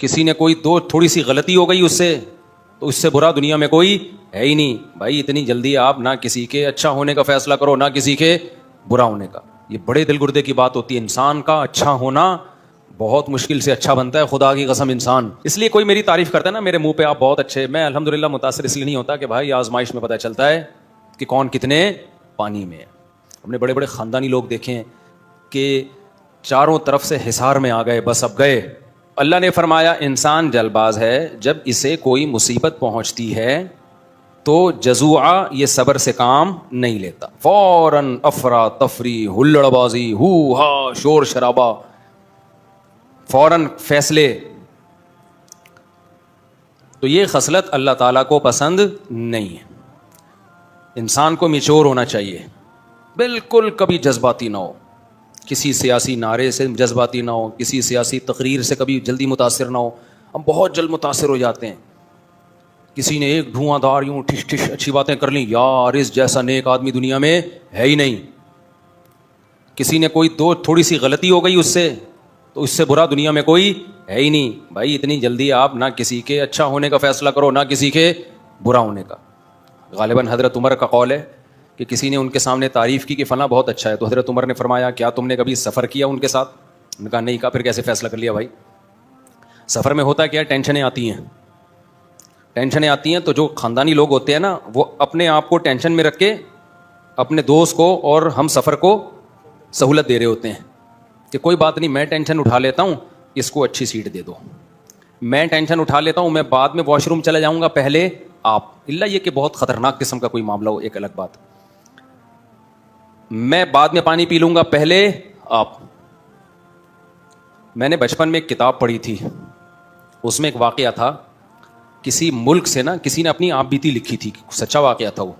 کسی نے کوئی دو تھوڑی سی غلطی ہو گئی اس سے تو اس سے برا دنیا میں کوئی ہے ہی نہیں بھائی. اتنی جلدی آپ نہ کسی کے اچھا ہونے کا فیصلہ کرو نہ کسی کے برا ہونے کا. یہ بڑے دل گردے کی بات ہوتی ہے. انسان کا اچھا ہونا بہت مشکل سے اچھا بنتا ہے, خدا کی قسم انسان. اس لیے کوئی میری تعریف کرتا ہے نا میرے منہ پہ آپ بہت اچھے, میں الحمدللہ متاثر اس لیے نہیں ہوتا کہ بھائی آزمائش میں پتہ چلتا ہے کہ کون کتنے پانی میں ہے. ہم نے بڑے بڑے خاندانی لوگ دیکھے ہیں کہ چاروں طرف سے حصار میں آ گئے, بس اب گئے. اللہ نے فرمایا انسان جلد باز ہے, جب اسے کوئی مصیبت پہنچتی ہے تو جزوعہ یہ صبر سے کام نہیں لیتا, فوراً افرا تفری ہلڑ بازی ہو ہا شور شرابہ, فوراً فیصلے. تو یہ خصلت اللہ تعالیٰ کو پسند نہیں ہے. انسان کو میچور ہونا چاہیے, بالکل کبھی جذباتی نہ ہو, کسی سیاسی نعرے سے جذباتی نہ ہو, کسی سیاسی تقریر سے کبھی جلدی متاثر نہ ہو. ہم بہت جلد متاثر ہو جاتے ہیں. کسی نے ایک دھواں دھار یوں ٹھش ٹھش اچھی باتیں کر لیں, یار اس جیسا نیک آدمی دنیا میں ہے ہی نہیں. کسی نے کوئی دو تھوڑی سی غلطی ہو گئی اس سے تو اس سے برا دنیا میں کوئی ہے ہی نہیں بھائی. اتنی جلدی آپ نہ کسی کے اچھا ہونے کا فیصلہ کرو نہ کسی کے برا ہونے کا. غالباً حضرت عمر کا قول ہے کہ کسی نے ان کے سامنے تعریف کی کہ فلاں بہت اچھا ہے, تو حضرت عمر نے فرمایا کیا تم نے کبھی سفر کیا ان کے ساتھ؟ انہوں نے کہا نہیں. کہا پھر کیسے فیصلہ کر لیا بھائی؟ سفر میں ہوتا کیا ہے, ٹینشنیں آتی ہیں تو جو خاندانی لوگ ہوتے ہیں نا وہ اپنے آپ کو ٹینشن میں رکھ کے اپنے دوست کو اور ہم سفر کو سہولت دے رہے ہوتے ہیں کہ کوئی بات نہیں میں ٹینشن اٹھا لیتا ہوں, اس کو اچھی سیٹ دے دو, میں ٹینشن اٹھا لیتا ہوں, میں بعد میں واش روم چلا جاؤں گا, پہلے آپ. اللہ یہ کہ بہت خطرناک قسم کا کوئی معاملہ ہو ایک الگ بات, میں بعد میں پانی پی لوں گا, پہلے آپ. میں نے بچپن میں ایک کتاب پڑھی تھی, اس میں ایک واقعہ تھا. کسی ملک سے نا کسی نے اپنی آپ بیتی لکھی تھی, سچا واقعہ تھا وہ.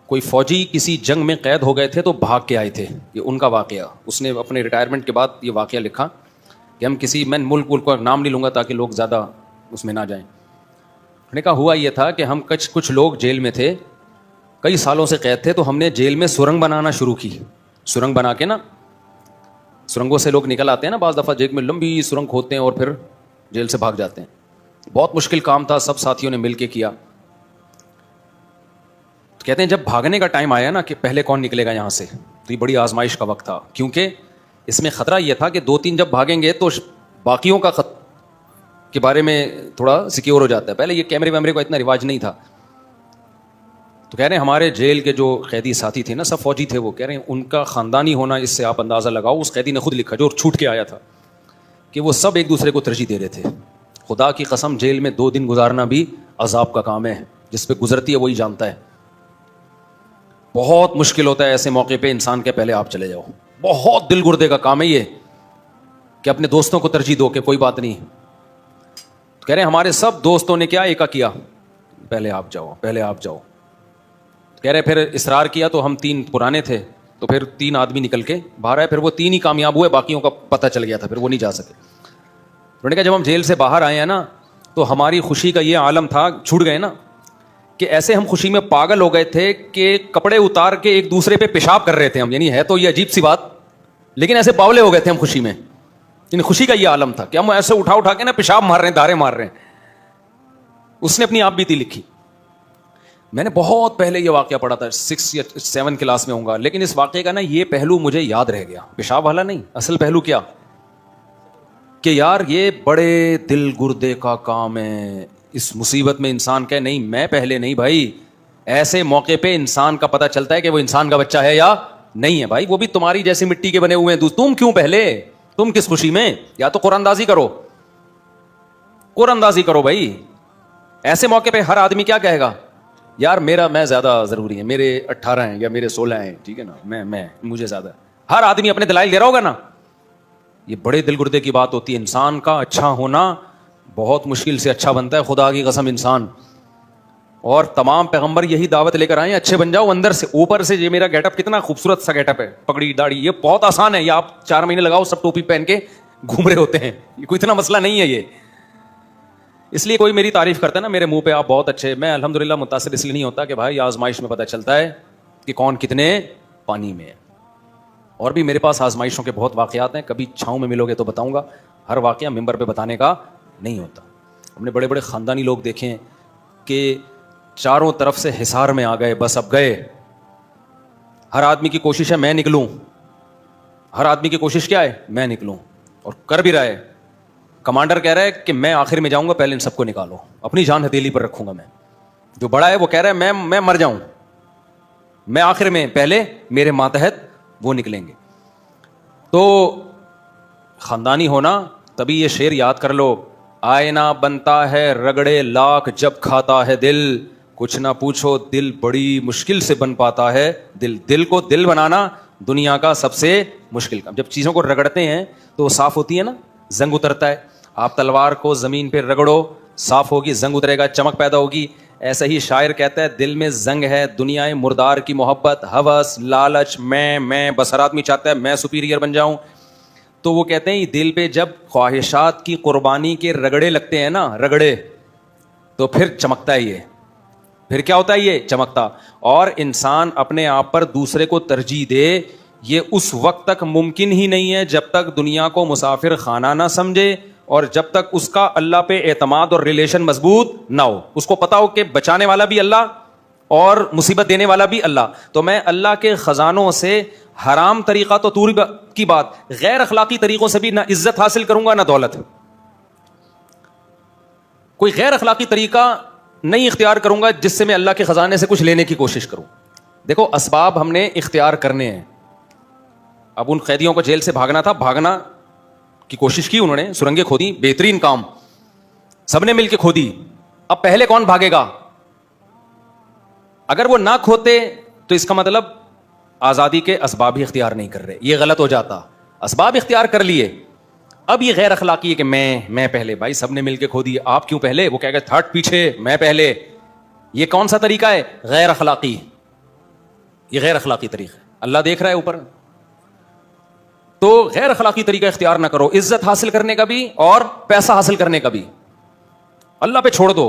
کوئی فوجی کسی جنگ میں قید ہو گئے تھے تو بھاگ کے آئے تھے, یہ ان کا واقعہ. اس نے اپنے ریٹائرمنٹ کے بعد یہ واقعہ لکھا کہ ہم کسی, میں ملک کا نام نہیں لوں گا تاکہ لوگ زیادہ اس میں نہ جائیں. نے کہا ہوا یہ تھا کہ ہم کچھ لوگ جیل میں تھے, کئی سالوں سے قید تھے, تو ہم نے جیل میں سرنگ بنانا شروع کی. سرنگ بنا کے نا, سرنگوں سے لوگ نکل آتے ہیں نا بعض دفعہ, جیل میں لمبی سرنگ کھودتے ہیں اور پھر جیل سے بھاگ جاتے ہیں. بہت مشکل کام تھا, سب ساتھیوں نے مل کے کیا. تو کہتے ہیں جب بھاگنے کا ٹائم آیا نا کہ پہلے کون نکلے گا یہاں سے, تو یہ بڑی آزمائش کا وقت تھا, کیونکہ اس میں خطرہ یہ تھا کہ 2-3 جب بھاگیں گے تو باقیوں کا کے بارے میں تھوڑا سیکیور ہو جاتا ہے. پہلے یہ کیمرے ویمرے کا اتنا رواج نہیں تھا. تو کہہ رہے ہیں ہمارے جیل کے جو قیدی ساتھی تھے نا, سب فوجی تھے, وہ کہہ رہے ہیں ان کا خاندانی ہونا اس سے آپ اندازہ لگاؤ. اس قیدی نے خود لکھا جو چھوٹ کے آیا تھا کہ وہ سب ایک دوسرے کو ترجیح دے رہے تھے. خدا کی قسم جیل میں 2 دن گزارنا بھی عذاب کا کام ہے, جس پہ گزرتی ہے وہی جانتا ہے. بہت مشکل ہوتا ہے ایسے موقع پہ انسان کے پہلے آپ چلے جاؤ. بہت دل گردے کا کام ہے یہ کہ اپنے دوستوں کو ترجیح دو کہ کوئی بات نہیں. کہہ رہے ہیں ہمارے سب دوستوں نے کیا ایکا کیا, پہلے آپ جاؤ پہلے آپ جاؤ. کہہ رہے پھر اصرار کیا تو ہم 3 پرانے تھے, تو پھر 3 آدمی نکل کے باہر آئے. پھر وہ 3 ہی کامیاب ہوئے, باقیوں کا پتہ چل گیا تھا, پھر وہ نہیں جا سکے. انہوں نے کہا جب ہم جیل سے باہر آئے ہیں نا تو ہماری خوشی کا یہ عالم تھا, چھوٹ گئے نا, کہ ایسے ہم خوشی میں پاگل ہو گئے تھے کہ کپڑے اتار کے ایک دوسرے پہ پیشاب کر رہے تھے ہم. یعنی ہے تو یہ عجیب سی بات, لیکن ایسے باولے ہو گئے تھے ہم خوشی میں. یعنی خوشی کا یہ عالم تھا کہ ہم ایسے اٹھا کے نا پیشاب مار رہے ہیں, دھارے مار رہے ہیں. اس نے اپنی آپ بیتی لکھی. میں نے بہت پہلے یہ واقعہ پڑھا تھا, 6 یا 7 کلاس میں ہوں گا, لیکن اس واقعے کا نا یہ پہلو مجھے یاد رہ گیا. پیشاب والا نہیں, اصل پہلو کیا کہ یار یہ بڑے دل گردے کا کام ہے. اس مصیبت میں انسان کہے نہیں میں پہلے نہیں بھائی. ایسے موقع پہ انسان کا پتہ چلتا ہے کہ وہ انسان کا بچہ ہے یا نہیں ہے. بھائی وہ بھی تمہاری جیسے مٹی کے بنے ہوئے ہیں, تم کیوں پہلے, تم کس خوشی میں. یا تو قرآن اندازی کرو, قرآن اندازی کرو بھائی. ایسے موقع پہ ہر آدمی کیا کہے گا, یار میں زیادہ ضروری ہے, میرے 18 ہیں یا میرے 16 ہیں, ٹھیک ہے نا, میں مجھے زیادہ. ہر آدمی اپنے دلائل دے رہا ہوگا نا. یہ بڑے دل گردے کی بات ہوتی ہے. انسان کا اچھا ہونا بہت مشکل سے اچھا بنتا ہے, خدا کی قسم انسان. اور تمام پیغمبر یہی دعوت لے کر آئے ہیں, اچھے بن جاؤ اندر سے. اوپر سے یہ میرا گیٹ اپ کتنا خوبصورت سا گیٹ اپ ہے, پگڑی داڑھی, یہ بہت آسان ہے. یہ آپ 4 مہینے لگاؤ, سب ٹوپی پہن کے گھوم رہے ہوتے ہیں. یہ کوئی اتنا مسئلہ نہیں ہے یہ. اس لیے کوئی میری تعریف کرتا ہے نا میرے منہ پہ آپ بہت اچھے, میں الحمدللہ متاثر اس لیے نہیں ہوتا کہ بھائی آزمائش میں پتہ چلتا ہے کہ کون کتنے پانی میں ہے. اور بھی میرے پاس آزمائشوں کے بہت واقعات ہیں, کبھی چھاؤں میں ملو گے تو بتاؤں گا. ہر واقعہ ممبر پہ بتانے کا نہیں ہوتا. ہم نے بڑے بڑے خاندانی لوگ دیکھے ہیں کہ چاروں طرف سے حصار میں آ گئے, بس اب گئے. ہر آدمی کی کوشش ہے میں نکلوں, ہر آدمی کی کوشش کیا ہے میں نکلوں, اور کر بھی رہا ہے. کمانڈر کہہ رہا ہے کہ میں آخر میں جاؤں گا, پہلے ان سب کو نکالو, اپنی جان ہتھیلی پر رکھوں گا میں. جو بڑا ہے وہ کہہ رہا ہے میں مر جاؤں, میں آخر میں, پہلے میرے ماتحت وہ نکلیں گے. تو خاندانی ہونا, تبھی یہ شعر یاد کر لو, آئینہ بنتا ہے رگڑے لاکھ جب کھاتا ہے دل, کچھ نہ پوچھو دل بڑی مشکل سے بن پاتا ہے دل. دل کو دل بنانا دنیا کا سب سے مشکل کام. جب چیزوں کو رگڑتے ہیں تو وہ صاف ہوتی ہے نا, زنگ اترتا ہے. آپ تلوار کو زمین پہ رگڑو, صاف ہوگی, زنگ اترے گا, چمک پیدا ہوگی. ایسا ہی شاعر کہتا ہے دل میں زنگ ہے, دنیا مردار کی محبت, ہوس, لالچ, میں بس. ہر آدمی چاہتا ہے میں سپیریئر بن جاؤں. تو وہ کہتے ہیں دل پہ جب خواہشات کی قربانی کے رگڑے لگتے ہیں نا, رگڑے, تو پھر چمکتا ہے یہ. پھر کیا ہوتا ہے یہ چمکتا. اور انسان اپنے آپ پر دوسرے کو ترجیح دے, یہ اس وقت تک ممکن ہی نہیں ہے جب تک دنیا کو مسافر خانہ نہ سمجھے, اور جب تک اس کا اللہ پہ اعتماد اور ریلیشن مضبوط نہ ہو. اس کو پتا ہو کہ بچانے والا بھی اللہ اور مصیبت دینے والا بھی اللہ. تو میں اللہ کے خزانوں سے حرام طریقہ تو دور کی بات, غیر اخلاقی طریقوں سے بھی نہ عزت حاصل کروں گا نہ دولت. کوئی غیر اخلاقی طریقہ نہیں اختیار کروں گا جس سے میں اللہ کے خزانے سے کچھ لینے کی کوشش کروں. دیکھو اسباب ہم نے اختیار کرنے ہیں. اب ان قیدیوں کو جیل سے بھاگنا تھا, بھاگنا کی کوشش کی انہوں نے, سرنگیں کھودی, بہترین کام, سب نے مل کے کھودی. اب پہلے کون بھاگے گا؟ اگر وہ نہ کھوتے تو اس کا مطلب آزادی کے اسباب ہی اختیار نہیں کر رہے, یہ غلط ہو جاتا. اسباب اختیار کر لیے, اب یہ غیر اخلاقی ہے کہ میں پہلے. بھائی سب نے مل کے کھودی, آپ کیوں پہلے؟ وہ کہہ گئے تھرڈ پیچھے, میں پہلے. یہ کون سا طریقہ ہے؟ غیر اخلاقی. یہ غیر اخلاقی طریقہ ہے, اللہ دیکھ رہا ہے اوپر. تو غیر اخلاقی طریقہ اختیار نہ کرو, عزت حاصل کرنے کا بھی اور پیسہ حاصل کرنے کا بھی. اللہ پہ چھوڑ دو.